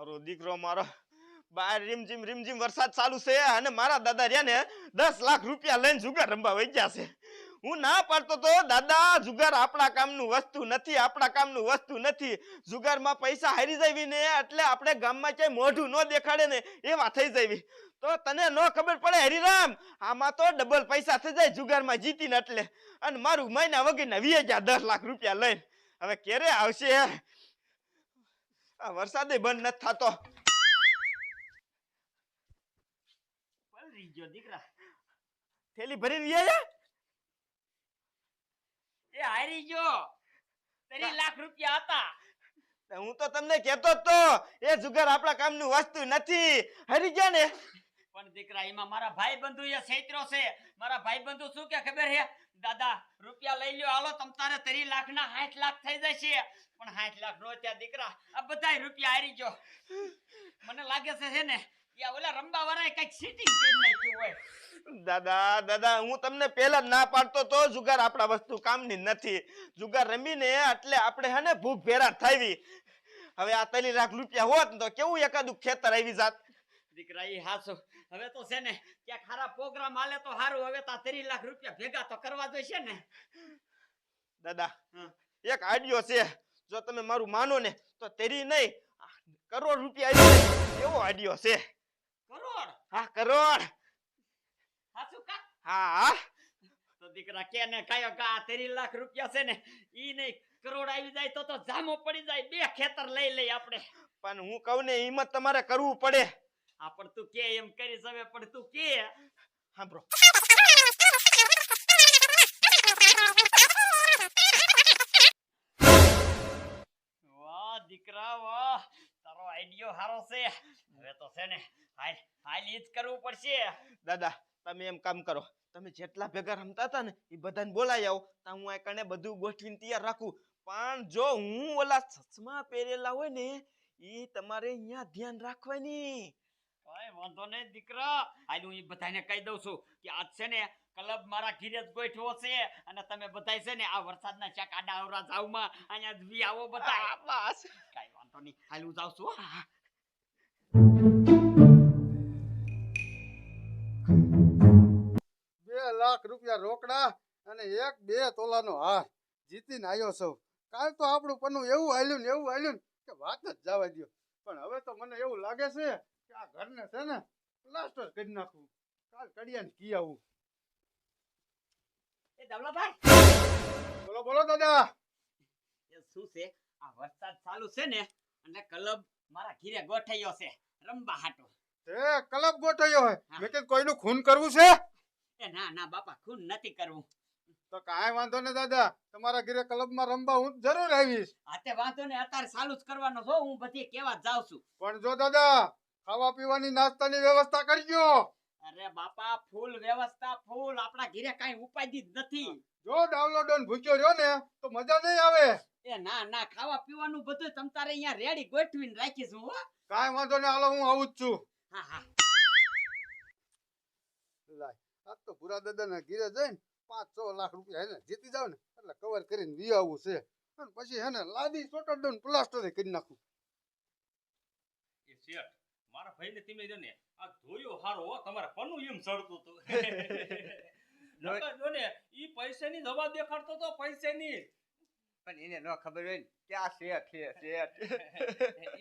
મારો દીકરો મારો બહાર રીમઝીમ વરસાદ ચાલુ છે અને મારા દાદા રહ્યા ને 10 લાખ રૂપિયા લઈને જુગાર રમવા વઈ ગયા છે. હું ના પાડતો તો દાદા જુગાર આપણા કામનું વસ્તુ નથી. જુગારમાં પૈસા હારી જાવી ને એટલે આપણે ગામમાં ક્યાંય મોઢું ન દેખાડે ને એવા થઈ જાવી. તો તને ન ખબર પડે હરિરામ, આમાં તો ડબલ પૈસા થઈ જાય જુગારમાં જીતીને એટલે. અને મારું મહિના વગરના વીએ ગયા 10 લાખ રૂપિયા લઈને. હવે ક્યારે આવશે? આ વરસાદે બંધ નથી થતો. પલરી ગયો દીકરા. થેલી ભરીને વીયા એ હારી ગયો. 3 લાખ રૂપિયા હતા. હું તો તમને કહેતો જ તો એ જુગાર આપણા કામનું વસ્તુ નથી. હરી ગયા ને પણ દીકરા એમાં મારા ભાઈ બંધુ એ છેતરો છે. મારા ભાઈ બંધુ શું કે ખબર હે? દાદા રૂપિયા લઈ લ્યો, હાલો તમ તારે 3 લાખ ના 60 લાખ થઈ જશે. પણ 60 લાખ નો ત્યાં દીકરા, આ બધાય રૂપિયા હારી ગયો. મને લાગે છે ને કે ઓલા રંબા વાળાએ કઈક સીટિંગ કરી નાખ્યું હોય. દાદા હું તમને પહેલા જ ના પાડતો તો જુગાર આપણા વસ્તુ કામની નથી. જુગાર રમીને એટલે આપણે હે ને ભૂખ ભેરા થાવી. હવે આ 3 લાખ રૂપિયા હોત તો કેવું એકાદું ખેતર આવી જાત. દીકરા એ હાસો. હવે તો છે ને ક્યાંક સારા પ્રોગ્રામ હાલે તો સારું. હવે તો 3 લાખ રૂપિયા ભેગા તો કરવા જોઈશે ને. દાદા એક આઈડિયો છે, જો તમે મારું માનો ને તો 3 નહીં કરોડ રૂપિયા આવી જાય એવો આઈડિયો છે. કરોડ? હા કરોડ. હાસુ કા? હા તો દીકરા કે ને કયો કા 3 લાખ રૂપિયા છે ને ઈ નહીં કરોડ આવી જાય તો જામો પડી જાય. 2 ખેતર લઈ આપણે. પણ હું કહું ને હિંમત તમારે કરવું પડે. આ પણ તું કે એમ કરી હવે પણ તું કે સાંભળો. વાહ દીકરા વાહ, તારો આઈડિયો સારો છે. હવે તો છે ને હાલ ઈ જ કરવું પડશે. દાદા તમે એમ કામ કરો, તમે જેટલા ભેગા રમતા હતા ને એ બધાને બોલાવી આવો તો હું આ કને બધું ગોઠવીને તૈયાર રાખું. પણ જો હું ઓલા ચશ્મા પહેરેલા હોય ને એ તમારે અહીંયા ધ્યાન રાખવાની. કઈ વાંધો નહીં દીકરા. હાલ હું ઈ બધાને કહી દઉં છું કે આજ છે ને ક્લબ મારા ઘીરે જ ગોઠવો છે અને તમે બધાય છે ને આ વરસાદના ચાક આડા અવરા જાવમાં અહીંયા જ વી આવો બધા. બસ કઈ વાંધો નહીં, હાલ હું જાઉં છું. 2 લાખ રૂપિયા રોકડા અને 1-2 તોલાનો હાર જીતીને આવ્યો છું. કાલ તો આપણું પન્નું એવું હાલ્યું કે વાત જ જવા દો. પણ હવે તો મને એવું લાગે છે કે આ ઘરને છે ને પ્લાસ્ટર કરી નાખવું. કાલ કડિયાને કી આવું. એ દવલાભાઈ, બોલો દાદા. એ શું છે આ વરસાદ ચાલુ છે ને અને ક્લબ મારા ઘીરે ગોઠાયો છે રંબા હાટો. તે ક્લબ ગોઠવ્યો હોય મેં કે કોઈનું ખૂન કરવું છે? એ ના બાપા, ખૂન નથી કરવું. તો કાંઈ વાંધો ને દાદા, તમારા ઘરે ક્લબમાં રમવા હું જરૂર આવીશ. આ તે વાંધો ને અત્યારે ચાલુ જ કરવાનો છો. હું બધી કેવા જાઉં છું. પણ જો દાદા ખાવા પીવાની નાસ્તાની વ્યવસ્થા કરજો. અરે બાપા ફૂલ વ્યવસ્થા ફૂલ. આપણા ઘરે કાઈ ઉપાધિ જ નથી. જો ડાઉનલોડ ભૂખ્યો રહ્યો ને તો મજા નહીં આવે. એ ના ખાવા પીવાનું બધું તમ તારે અહીંયા રેડી ગોઠવીને રાખીશું હો. કાંઈ વાંધો ને, હાલો હું આવું જ છું. હા લાય આજ તો ભૂરા દાદાના ઘીરે જઈને 5-6 લાખ રૂપિયા હેને જીતી જાવ ને એટલે કવર કરીને વી આવવું છે. અને પછી હેને લાદી સોટર દઉં પ્લાસ્ટર કરી નાખું. એ શેઠ મારા ભાઈને તમે ને આ ધોયો હારો હો, તમારા પન્નું એમ સડતું હતું. જો ને ઈ પૈસાની દવા દેખાડતો તો પૈસાની. પણ એને ન ખબર હોય ને ક્યાં શેઠ છે શેઠ.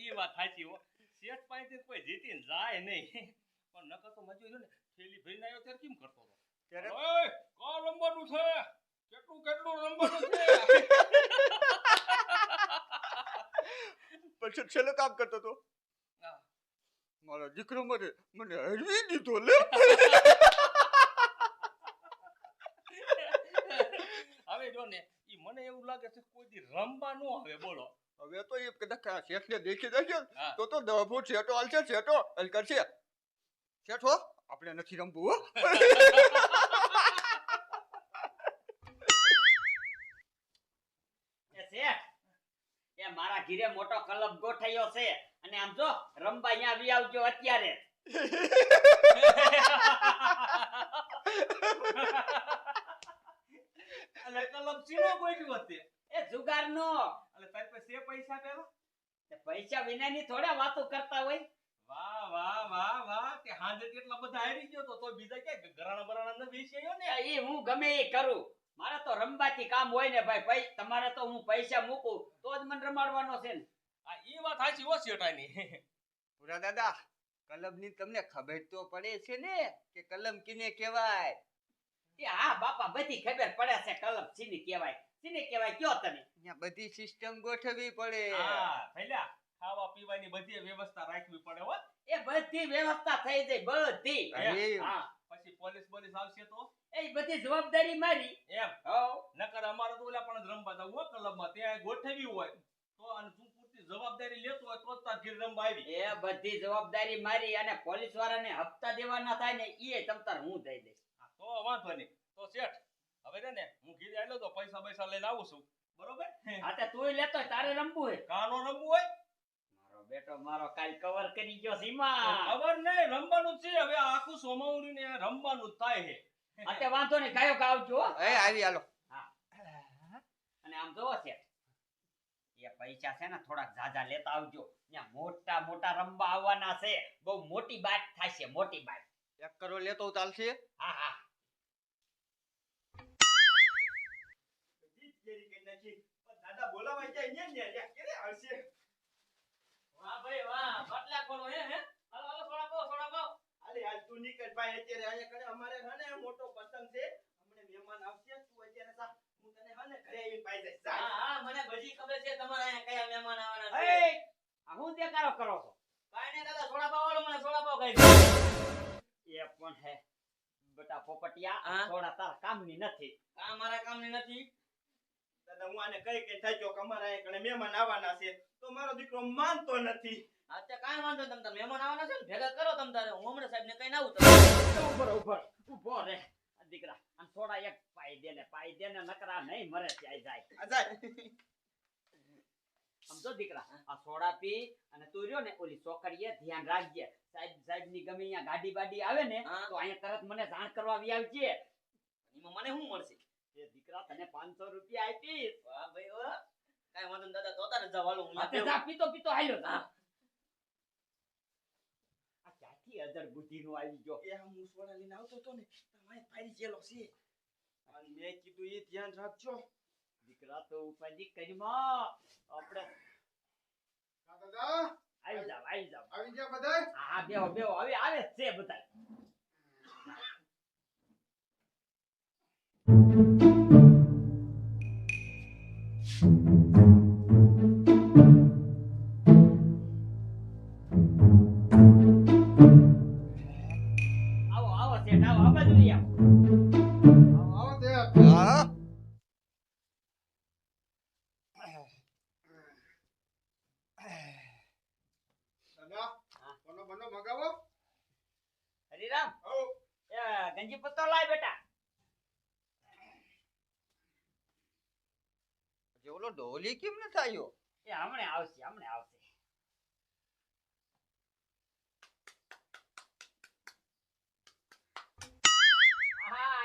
ઈ વાત સાચી હો. શેઠ પાસેથી કોઈ જીતીને જાય નહીં. પણ નકર તો મજો ને થેલી ભરીને આવ્યો ત્યારે કેમ કરતો હતો? ત્યારે ઓય કા રમવાનું છે? કેટલું રમવાનું છે? પછી છેલ્લે કામ કરતો હતો. હા. મારો દીકરો મને હરવી દીધો લે. હવે જો ને ઈ મને એવું લાગે છે કોઈ દી રમવા નો આવે. બોલો હવે તો એ કદાચ શેઠને દેખી જશે હા. તો 10 ફૂટ શેઠો હાલશે. શેઠો હલ કરશે. શેઠો આપણે નથી રમવું હો. એ શેઠ, એ મારા ઘીરે મોટો ક્લબ ગોઠાયો છે અને આમ જો રંબા અહીંયા આવી આવજો અત્યારે. એટલે કલમ ચીનો ગોઠવ્યો તે. એ જુગારનો. એટલે તારી પાસે પૈસા પેલા પૈસા વિનાની થોડા વાતો કરતા હોય. વાહ વાહ વાહ વાહ તે હાંજે કેટલા બધા હારી ગયો તો બીજા ક્યાં ઘરાણા બરાણા ન વેચી આવ્યો ને એ હું ગમે એ કરું, મારે તો રમવાથી કામ હોય ને ભાઈ. તમારે તો હું પૈસા મૂકું તો જ મને રમાડવાનો છે ને. આ ઈ વાત સાચી હો શેઠાની. પૂરા દાદા કલમની તમને ખબર તો પડે છે ને કે કલમ કિને કહેવાય? એ હા બાપા, બધી ખબર પડે છે કલમ શીને કહેવાય. શીને કહેવાય કયો તમે? અહીંયા બધી સિસ્ટમ ગોઠવવી પડે. હા ભઈલા ખાવા પીવાની બધી વ્યવસ્થા રાખવી પડે હો. એ બધી વ્યવસ્થા થઈ જાય, બધી. અરે, હા, પછી પોલીસ આવશે તો એ બધી જવાબદારી મારી. એમ હો, નકર અમારે તો ઓલા પણ જ રમવા જવું હો ક્લબમાં ત્યાં ગોઠવી હોય તો અને તું પૂરતી જવાબદારી લેતો હોય તો જ તાર ઘેર રમવા આવી. એ બધી જવાબદારી મારી. અને પોલીસ વાળાને હપ્તા દેવાના થાય ને એ તમતાર હું દઈ દઈશ. હા, તો વાંધો નહીં. તો શેઠ હવે રે ને હું ઘીરે આવેલો તો પૈસા લઈને આવું છું બરોબર. હા તે તુંય લેતો હોય, તારે રમવું હોય. કાનો રમવું હોય મારો બેટો મારો કાલ કવર કરી ગયો સીમા. ખબર નહીં રમવાનું જ છે હવે આખું સોમાવડી ને રમવાનું જ થાય છે. અત્યારે વાંધો નહીં, ગાયો ગાવજો હો. એ આવી હાલો. અને આમ જોવો છે એ પૈસા છે ને થોડાક ઝાઝા લેતા આવજો. ત્યાં મોટા મોટા રમવા આવવાના છે. બહુ મોટી બાટ થશે, મોટી બાટ. 1 કરોડ લેતો ચાલશે? હા હા. દાદા બોલાવા જાય ને ક્યારે આવશે? વાહ ભાઈ વાહ, બટલા કોનો હે હાલો હાલો, સોડા પાવ. અરે હાલ તું નીકળ ભાઈ, અત્યારે અહીંયા કને અમારે હને મોટો પતંગ છે, હમણે મહેમાન આવશે, તું અત્યારે જા, હું તને હને ઘરે આવીને પાઈ દઈશ. જા. હા મને બધી ખબર છે તમારા અહીંયા કયા મહેમાન આવવાના છે. આ હું દેખાડો કરો છો? કાઈ નહીં દાદા, સોડા પાવ વાળો મને સોડા પાવ કહી દે. એ પણ હે બેટા પોપટિયા, સોડા તારા કામની નથી. આ મારા કામની નથી. દાદા હું આને કઈ થાક્યો કે અમારા અહીંયા કને મહેમાન આવવાના છે, તો મારો દીકરો માનતો નથી. અત્યારે કાઈ વાંધો નહીં, તમ તાર મહેમાન આવવાના છે ને ભેગા કરો તમ તારે. હું હમણાં સાહેબ ને કઈ ના આવું. ઉભો રે આ દીકરા, આમ થોડા એક પાઈ દે ને નકરા નહીં મરે ત્યાં જાય. આ જાય. સમજો દીકરા, આ સોડા પી અને તું રહ્યો ને ઓલી ચોકડીએ ધ્યાન રાખજે. સાહેબ ની ગમે અહીંયા ગાડી બાડી આવે ને તો અહીંયા તરત મને જાણ કરવા આવી આવજે. એમાં મને શું મળશે? એ દીકરા તને 500 રૂપિયા આપીશ. વાહ ભાઈ વાહ, કાઈ વાંધો નહીં દાદા, તો તારે જવાલો હું જા પીતો હાલ્યો. હા આ ક્યાંથી અજર બુદ્ધિ નું આવી ગયો. એ હું સોડા લઈને આવતો હતો ને, તમારે ફાડી ગયેલો છે, અને મેં કીધું એ ધ્યાન રાખજો. દીકરા તો ઉપાધિ કરીમાં આપણે દાદા આવી જાવ. આવી ગયા બધાય? હા બેહો હવે આવે જ છે બધા. આવો શેઠ, આવો આ બાજુ આવો. આવો તે. હા દાદા કોનો બનો મગાવો? હરીરામ, ઓ એ ગંજી પત્તો લાય બેટા. જે ઓલો ડોલી કેમ ન થાયો? એ હમણે આવશે.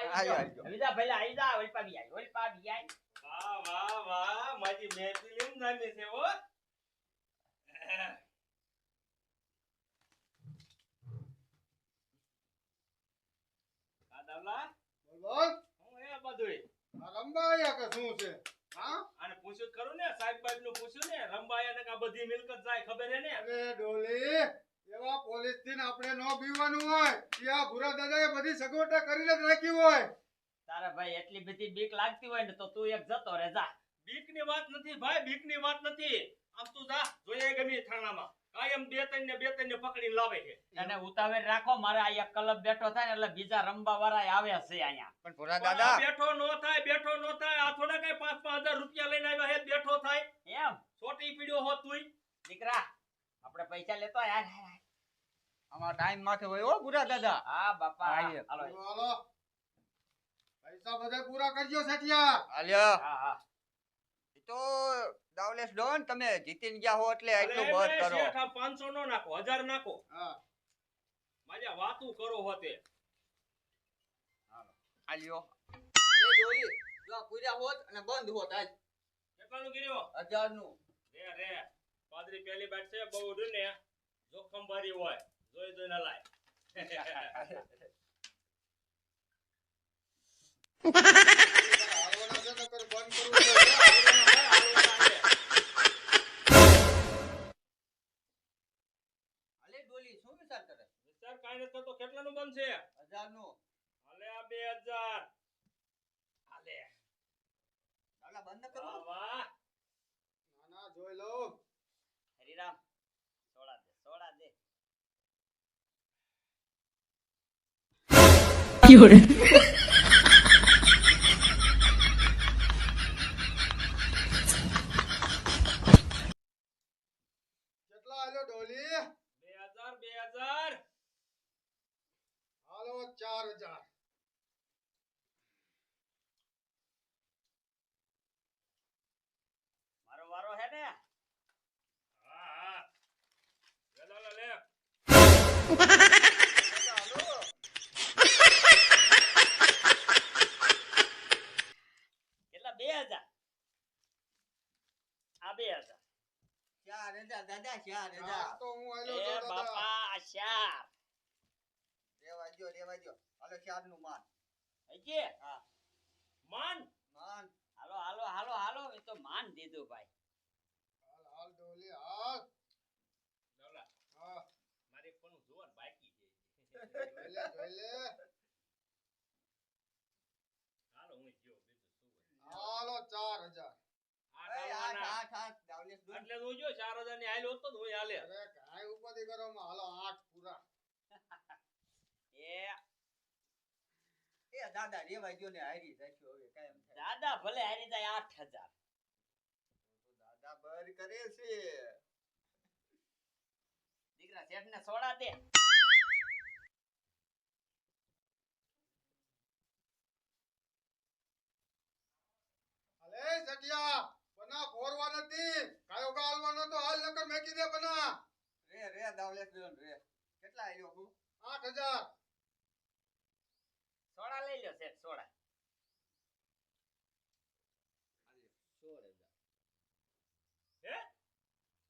આવી વિદા ભલા આવી જા. ઓલપા બી આય. વાહ વાહ વાહ મારી મેપિલીમ નામે છે હો. દાદાલા બોલ હું એ બધુંય આ રંબા આયા કે શું છે? હા આને પૂછ્યું જ ખરું ને સાહેબ નું પૂછ્યું ને રંબાયા ને કા બધી મિલકત જાય ખબર હે ને. અરે ડોલી, એવા પોલીસ થી આપણે નો બીવાનું હોય. ત્યાં ભૂરા દાદાએ બધી સગવડતા કરીને જ રાખી હોય. તારા ભાઈ એટલી બધી બીક લાગતી હોય ને તો તું એક જતો રે જા. બીકની વાત નથી ભાઈ, બીકની વાત નથી. આમ તું જા જોઈએ ગમે થાણામાં કાયમ બે ત્રણ ને પકડીને લાવે છે. અને ઉતાવળ રાખો, મારે આ એક ક્લબ બેઠો થાય ને એટલે બીજા રમવા વાળા આવે છે અહીંયા. પણ પૂરા પણ આ દાદા બેઠો નો થાય આ થોડા કઈ 5,000 રૂપિયા લઈને આવ્યા હે બેઠો થાય. એમ છોટી પીડ્યો હોત તુંય. દીકરા, આપણે પૈસા લેતો યાર. આમાં ટાઈમ માથે હોય હો પૂરા દાદા. હા બાપા, આઈએ. હાલો. હાલો પૈસા બધા પૂરા કરજો સેઠિયા. હાલ્યો હા ઈ તો દાવલેસ ડોન તમે જીતીને ગયા હો એટલે અરે એટલું બધ કરો. શેઠ, આ 500 નો નાખો 1000 નાખો. હા માજા વાતું કરો હોતે. હાલ્યો અરે ડોલી જો આ પૂરા હોત અને બંધ હોત આજ કેટલાનું કર્યો? 1000 નું. રે પાદરી પહેલી બાટ છે બહુ રહ્યું ને જોખમ ભરી હોય જોઈ જોઈને લાય હાલવાના છે નકર બંધ કરવું છે. હાલે ડોલી શું વિચાર કરે વિચાર કાંઈ નથી થતો કેટલાનું બનશે 1000 નું હાલે આ 2000 હાલે દાદા બંધ ન કરો વાહ વાહ ના ના જોઈ લઉં. હરીરામ સોડા દે 有人， કેટલા આલ્યો ડોલી? 2000 હાલો 4000. મારો વારો હે ને હા હા લે લે કેટલા 2000 આ 2000 4000 દાદા 4000 આ તો હું આલ્યો એ તો દાદા. બાપા આ ચાર રેવા દ્યો હાલો 4 નું માન હજી હા માન માન હાલો એ તો માન દીધું ભાઈ હાલ હાલ ડોલી હાલ. ડોલા હા મારી પણ જોવાનું બાકી છે જોઈ લે. હાલો હું જો બીજું શું હોય હાલો 4000. આઠ દાવલેસ દો એટલે હું જો 4000 ની હાલ હોત તો હું હાલે અરે કાંઈ ઉપાધિ કરો માં. હાલો 8 પૂરા. એ દાદા રેવા દ્યો ને હારી જાખ્યો હવે કાયમ થાય દાદા ભલે હારી જાય 8000 તો દાદા બર કરે છે દીકરા શેઠ ને સોડા દે અલે સટિયા બના ફોરવા નથી. કાયો ગાલવાનો તો હાલ નકર મેકી દે બના. રે દાવલેસ દો રે કેટલા આલ્યો હું 8000. સોડા લઈ લ્યો શેઠ સોડા 16000 હે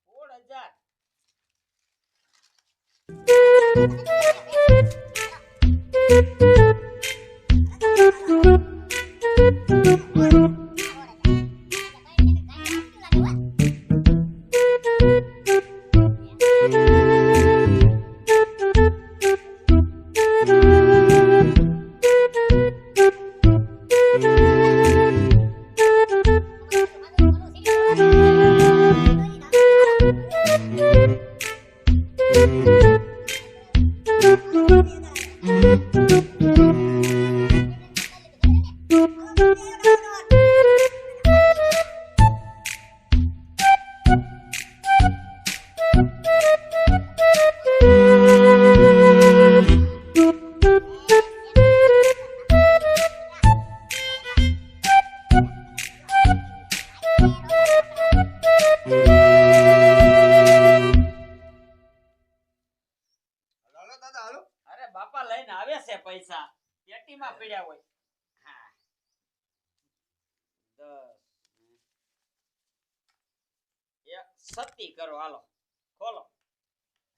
16000 હાલો દાદા હાલો અરે બાપા લઈને આવે છે પૈસા પેટીમાં પડ્યા હોય હા 10 એક સત્તી કરો હાલો ખોલો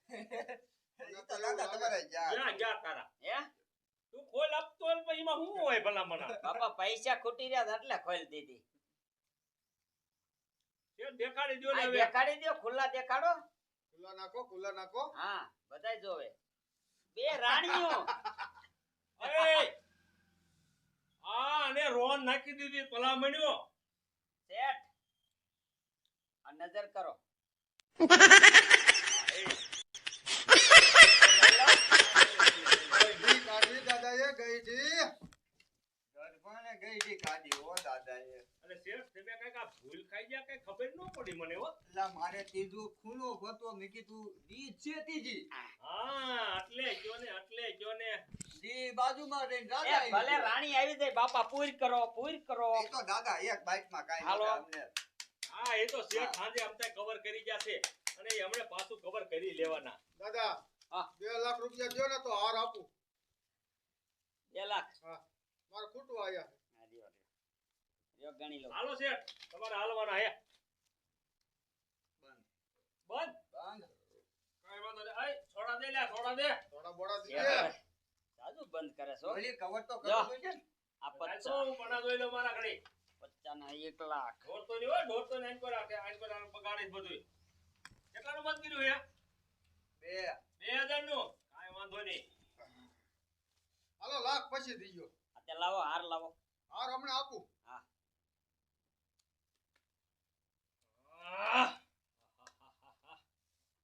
ઈ તો દાદા તમારે ક્યાં ગયા તારા હે તું ખોલ આપતો હોય પછી એમાં શું હોય ભલા મના બાપા પૈસા ખૂટી રહ્યા હતા એટલે ખોલી દીધી તે દેખાડી દ્યો ને આ હવે દેખાડી દો ખુલ્લા દેખાડો ખુલ્લા નાખો. હા બધાય જોવે બે રાણીઓ એ અને રોન નાખી દીધી ભલામણ્યો શેઠ આ નજર કરો ગઈઢી કાઢી દાદાએ ગઈઢી. ગરભાને ગઈ દી કાઢી હો દાદાએ અને શેઠ તમે કઈક આ ભૂલ ખાઈ ગયા કઈ ખબર ન પડી મને હો એટલે મારે ત્રીજું ખૂણો ગોતો મેં કીધું દી છે ત્રીજી હા એટલે કયો ને દી બાજુમાં રહીને એ દાદા ભલે રાણી આવી જાય બાપા પૂર કરો એ તો દાદા એક બાઈટમાં કાંઈ હાલો. નહોતા અમને હા એ તો શેઠ સાંજે અમતા કવર કરી જશે અને એ હમણે પાછું કવર કરી લેવાના દાદા હા. 2 લાખ રૂપિયા દ્યો ને તો હાર આપું. 2 લાખ મારે ખૂટવા આયા. હા, રહ્યો ગણી લો હાલો શેઠ તમારે હાલવાના હે બંધ બંધ. કાંઈ વાંધો નહીં. આય, સોડા દે લ્યા, સોડા દે. થોડા બોડા એ દીજે. હવે સાદું બંધ કરે છો ઓલી કવર તો જો. કરવું જોઈએ ને. આ રાખો, હું બના જોઈ લઉં મારા ઘડી. 50 ના 1 લાખ ઢોરતો નહીં હોય, ઢોરતો નહીં. આઈન પર રાખે, આઈન પર આમ બગાડી જ બધુંય. કેટલાનું બંધ કર્યું હે? 2000 નું? કાંઈ વાંધો નહીં. હાલો લાખ પછી દીજો. અત્યારે લાવો હાર લાવો હાર હમણાં આપું. આહ!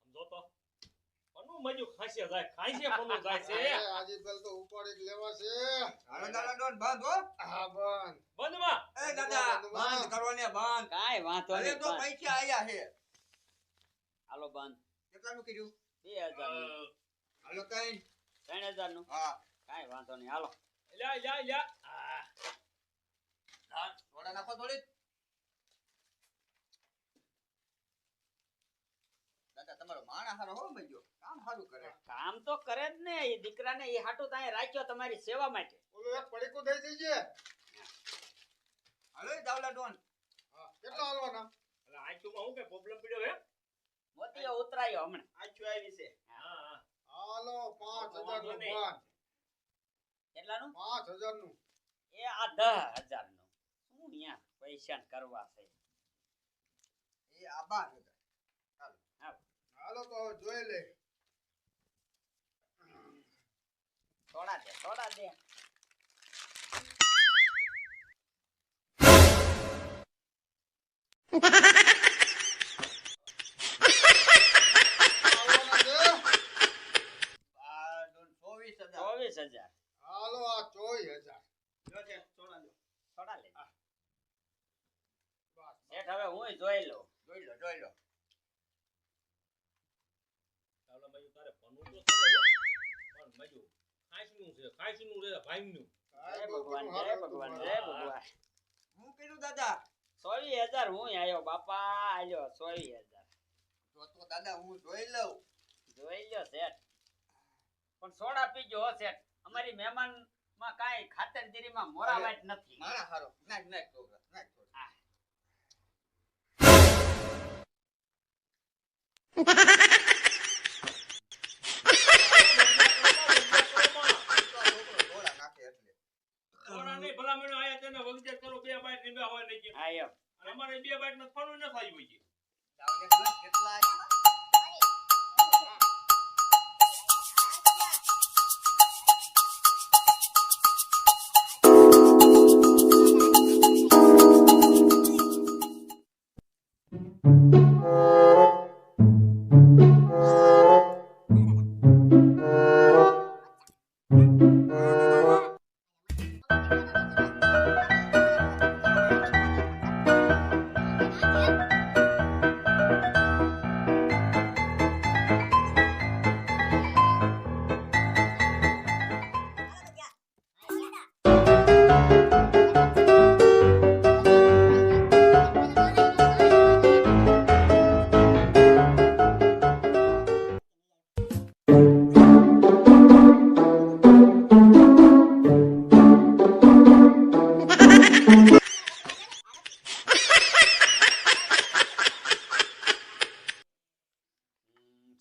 સમજો તો. પન્નું મજું ખાંસીએ જાય, ખાંસીએ પન્નું જાય છે. આજે પેલ તો ઉપાડી જ લેવા છે. હાલો દાદા ડોન બંધ હો. હા બંધ. બંધમાં. એ દાદા બંધ કરો ને બંધ. કાંઈ વાંધો હવે નહીં તો બંધ. પૈસા આયા છે. હાલો બંધ કેટલાનું કીધું? 2000 નું હાલો કઈ? 3000 નું હા. કાંઈ વાંધો નહીં હાલો લ્યા, લ્યા, લ્યા. હા, થોડા નાખો થોડી. દાદા તમારો માણા હારો હો મજો. કામ સારું કરે. કામ તો કરે જ ને એ દીકરાને એ હાટું ત્યાં રાખ્યો તમારી સેવા માટે ઓલું એક પડીકું દઈ દેજે. હાલો એ દાવલા ડોન. હા કેટલા હાલવાના? એટલે આંખમાં હું કઈ પ્રોબ્લેમ પડ્યો હે? મોતીયો ઉતરાયો હમણાં આછું આવી છે. હા, હા. હાલો 5000 નું નહીં. બંધ. કેટલાનું 5000 નું. એ આ 10000 નું શું ન્યા પૈસા કરવા છે એ આભાર હતા. હાલો તો હવે જોઈ લે. થોડા દે હાલવાના છે? આ ડોન 24000. 24000 હાલો આ 24000. જો છે સોના જો. થોડા લે બસ. શેઠ હવે હું જોઈ લઉં જોઈ લો જોઈ લો. ચાલો મજુ તારે પન્નું તો ચડે હો. પણ મજુ ખાંસીનું છે, ખાંસીનું છે, ભાઈનું. જય ભગવાન જય ભગવાન જય ભગવાન હું કીધું દાદા? 24000 હું આયો બાપા આલ્યો 24000 તો દાદા હું જોઈ લઉં. જોઈ લ્યો શેઠ પણ સોડા પીજો હો શેઠ અમારી મહેમાન માં કાંઈ ખાતરગીરીમાં મોરાવાટ નથી મારા હારો. નાખ નાખ છોકરા નાખ છોકરા. છોકરો થોડા નાખે એટલે. સોડા નહીં, ભલામણ આયા તેને વગજેર કરો, 2 બાઈટ લીંબા હોય નહીં કે. આયો અને અમારે 2 બાઈટ નથી ફરવું ન થાય હોય છે. દાવલે ડોન કેટલા?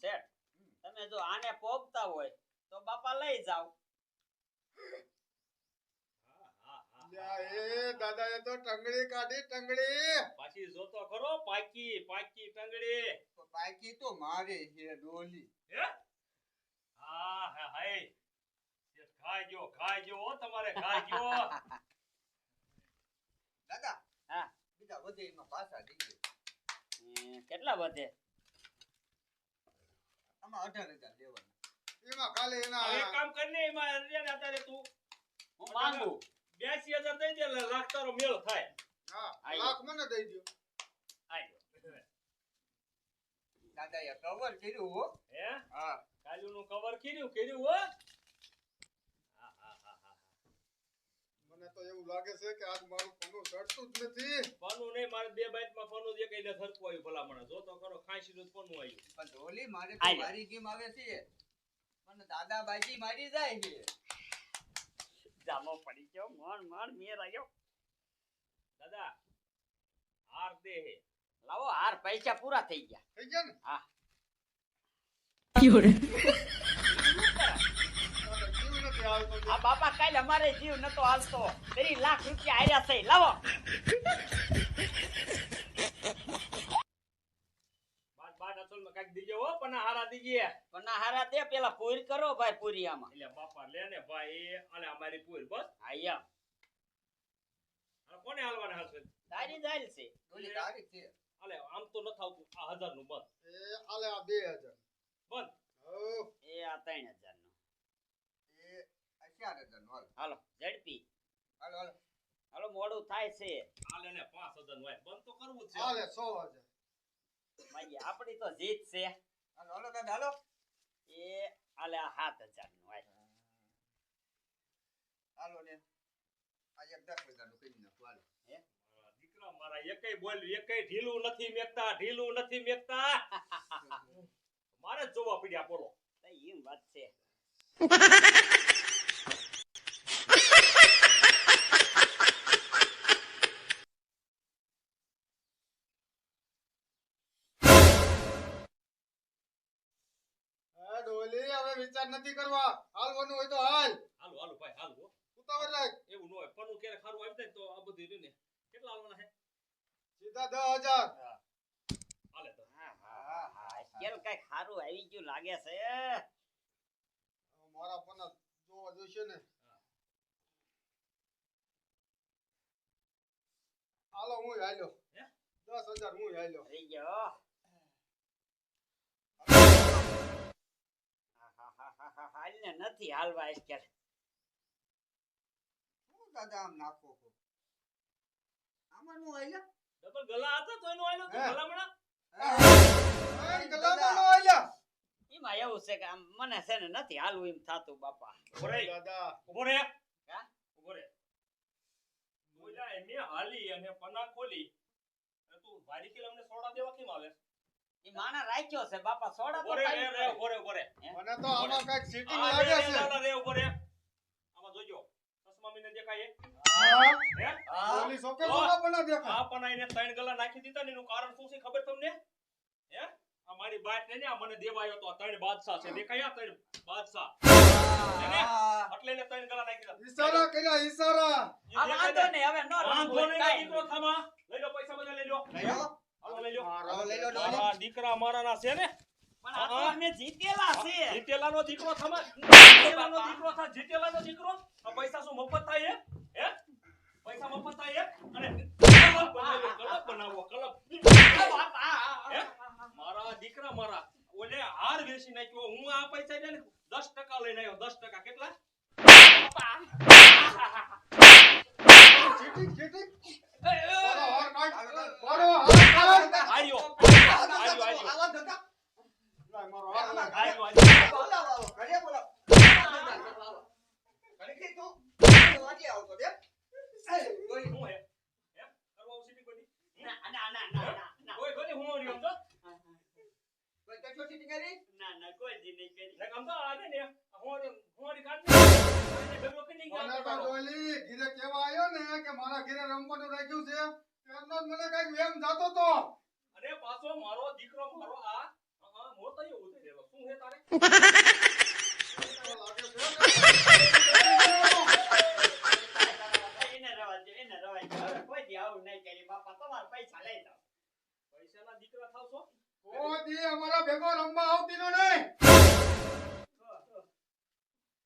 શેઠ તમે જો આને પોગતા હોય તો બાપા લઈ જાઓ હા, હા, હા. લ્યા એ દાદાએ તો ટંગડી કાઢી ટંગડી. પાછી જોતો ખરો, પાકી પાકી ટંગડી. તો પાકી તો મારે છે ડોલી. હે? હા, હા, હાય. શેઠ ખાઈ ગયો હો, તમારે ખાઈ ગયો. દાદા હા બીજા વધે એમાં પાછા દીધે. કેટલા વધે આમાં 18000 લેવાના. એમાં ખાલી હવે એના એક કામ કરીને એમાં રે ને અત્યારે તું હું માંગુ 82,000 દઈ દે એટલે લાખ તારો મેળ થાય. હા આયો. લાખ મને દઈ દ્યો. આયો દાદાએ કવર કર્યું હો. હે? હા. કાલુનું કવર કર્યું હો. હા, હા, હા, હા. મને તો એવું લાગે છે કે આજ મારું પન્નું ચડતું જ નથી. પન્નું નહીં, મારે 2 બાઈટમાં પન્નું જ એકઈને સરખું આવ્યું ભલામણ. જો તો ખરો, ખાંસીનું જ પન્નું આવ્યું. પણ ડોલી મારે તો આયો. મારી ગેમ આવે છે. પણ દાદા બાજી મારી જાય છે. જામો પડી ગયો મણ મેર આવ્યો દાદા હાર દે હે. લાવો હાર પૈસા પૂરા થઈ ગયા થઈ ગયા ને? હા જીવ નથી આવતો. આ બાપા કાલે અમારે જીવ નતો હાલતો 3 લાખ રૂપિયા આર્યા છે લાવો બાદ અસલમાં કાંઈક દીજે હો પણ હારા દીજે. પણ હારા દે પેલા પૂરી કરો ભાઈ પૂરી આમાં એટલે બાપા લે ને ભાઈ અને અમારી પૂર બસ. આયા અને કોને હાલવાના હશે? તારી જાલ છે ઓલી તારી છે. અલે આમ તો ન થાવતું આ 1000 નું બસ એ આલે આ 2000. બંધ. હો, એ આ 3000 નો એ આ 4000 નો. હાલો હાલો ઝડપી હાલો હાલો. હાલો મોડું થાય છે આલે ને 5000 નું હોય બંધ તો કરવું જ છે. આલે 100,000. ભાઈ આપણી તો જીત છે હાલો હાલો દાદા હાલો. એ આલે આ 7000 નું હોય હાલો ને આ એક 10,000 નું કરી નાખો. હાલો. મારા દીકરા મારા એકેય બોલ્યું એકેય ઢીલું નથી મેકતા મારે જ જોવા પડ્યા બોલો. તો એમ વાત છે હા ડોલી, હવે વિચાર નથી કરવા. હાલવાનું હોય તો હાલ. હાલો ભાઈ હાલો હો. ઉતાવળ રાખ. એવું ન હોય પનું ક્યારે ખારું આવી જાય ને તો આ બધું રહ્યું ને કેટલા હાલવાના છે? સીધા 10,000. હાલે તો હા હા હા કેલ કઈ ખારું આવી ગયું લાગે છે મારા પના જોવા જોઈશે ને. હાલો હું હાલ્યો. હે? 10,000 હું હાલ્યો. રહી ગયો હાલ ને નથી હાલવા eskel શું દાદા આમ નાખો છો? આમાં નું આયલા? ડબલ ગલા હતા તો એનો આયલો તો હે? ભલામણા એ ગલામાં નો હાલ્યા. એમાં એવું છે કે આમ મને છે ને નથી હાલવું એમ થાતું બાપા ઉભો રે દાદા, ઉભો રે હા? ઉભો રે બોલ્યા એમ હાલી અને પના ખોલી અને તું ભારી કિલો અમને સોડા દેવા કેમ આવે? એ માણા રાખ્યો છે બાપા સોડા તો ઉભો રે ખાઈ રે ઉભો રે ઉભો રે મને તો આમાં કઈક સીટિંગ આ લાગે રે છે. દાદા રે ઉભો રે આમાં જોજો ચશ્મા મીને દેખાય હા, હે ડોલી સોકે સોના પણ ના દેખાય. આ પનાઈને 3 ગલા નાખી દીધા ને એનું કારણ શું છે ખબર તમને? હે આ મારી બાટ ને આ મને દેવાયો તો 3 બાદશાહ છે દેખાયા 3 બાદશાહ એટલે એને 3 ગલા નાખી દીધા. ઈશારા કર્યા ઈશારા. આ વાંધો નહીં હવે નો વાંધો નહીં કાંઈ દીકરો થામા લઈ લો પૈસા બધા લઈ લો લઈ લો. હાલો લઈ લો હાલો લઈ લો ડોલી. મારા દીકરા મારાના છે ને પણ આ તો અમે જીતેલા છે જીતેલાનો દીકરો થામા જીતેલાનો દીકરો થા જીતેલાનો દીકરો આ પૈસા શું મફત થાય હે પૈસા મફત થાય અને કલબ બનાવો કલબ હે મારા દીકરા મારા ઓલે હાર વેચી નાખ્યો હું આ પૈસા લઈને 10% લઈને આવ્યો 10% કેટલા સીટિંગ સીટિંગ. એ, મારો હાર કાઢ. હાલો, હાલો. મારો હાર કાઢ. આર્યો આવો દાદા. લાય, મારો હાર લાય. આર્યો બોલાવો, આવો. ઘરે બોલાવો. ઘરે કઈ તું? વાંચી આવતો બે. એ, ડોલી. હું હે કરવા ઉસી કોઈ ના ના ના ના ના કોઈ કોઈ હું રહ્યો તો કોઈ કેટલો સીટી કરી? ના કોઈ જી નહીં કરી ને કામ તો આને ને હું કાઢ એને ભેગો કરી મને તો ગયા ડોલી ઘીરે કેવા આવ્યો ને કે મારા ઘીરે રમવાનું રાખ્યું છે ત્યારનો જ મને કઈક વેમ જાતો તો. અરે પાછો મારો દીકરો મારો આ મોતો એવું થઈ ગયો શું હે તારે એને રવા દે હવે કોઈ દી આવું નહીં કરી બાપા તમારા પૈસા લઈ જાઓ પૈસાના દીકરા થાવ છો કોઈ દી અમારા ભેગો રમવા આવતી નો નહીં.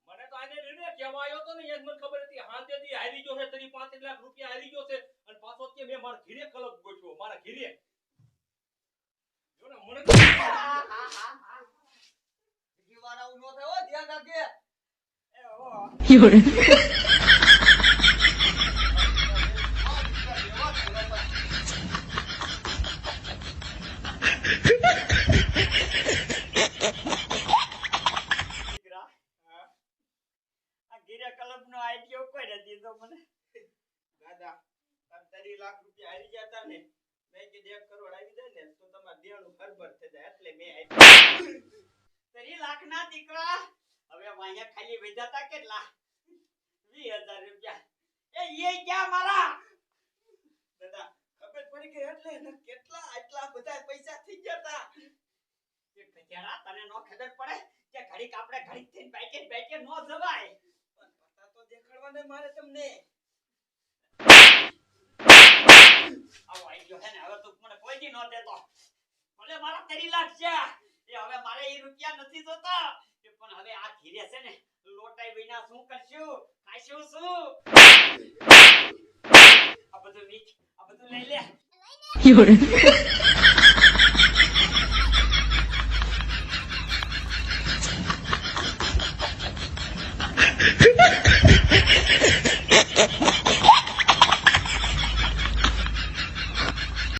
મને તો આને રીને કેવા આવ્યો તો ને એ જ મને ખબર હતી હાથે દી હારી ગયો છે તરી 5 લાખ રૂપિયા હારી ગયો છે અને પાછો કે મેં મારા ઘીરે કલબ ગોઠવ્યો મારા ઘીરે જો ને મને તો બીજી વાર આવું ન થાય હો, ધ્યાન રાખજે. દીકરા આ ગીરે ક્લબ નો આઈડિયો કોઈ નથી દીધો મને દાદા તમે 3 લાખ રૂપિયા હારી ગયા હતા ને મેં કીધું 1 કરોડ આવી જાય ને તો તમારે દેવાનું ખરબર થઈ જાય એટલે મેં આપ્યું. 3 લાખ ના દીકરા હવે વાયા ખાલી વેચાતા કેટલા 20000 રૂપિયા એ ક્યાં મારા દાદા ખબર પડી ગઈ એટલે એને કેટલા આટલા બધા પૈસા થઈ ગયા હતા એ ગધેડા, તને નો ખબર પડે કે ઘડીક આપણે ઘડીક થઈને બેઠે નો જવાય. પણ પતા તો દેખાડવાને મારે તમને. આવો આઈ ગયો હે ને, હવે તું મને કોઈ દી નો દેતો. ભલે મારા 3 લાખ છે એ હવે મારે એ રૂપિયા નથી જોતા. એ પણ હવે આ ધીરે છે ને લોટાઈ વિના શું કરશું, ખાઈશું શું? આ બધું લઈ લે.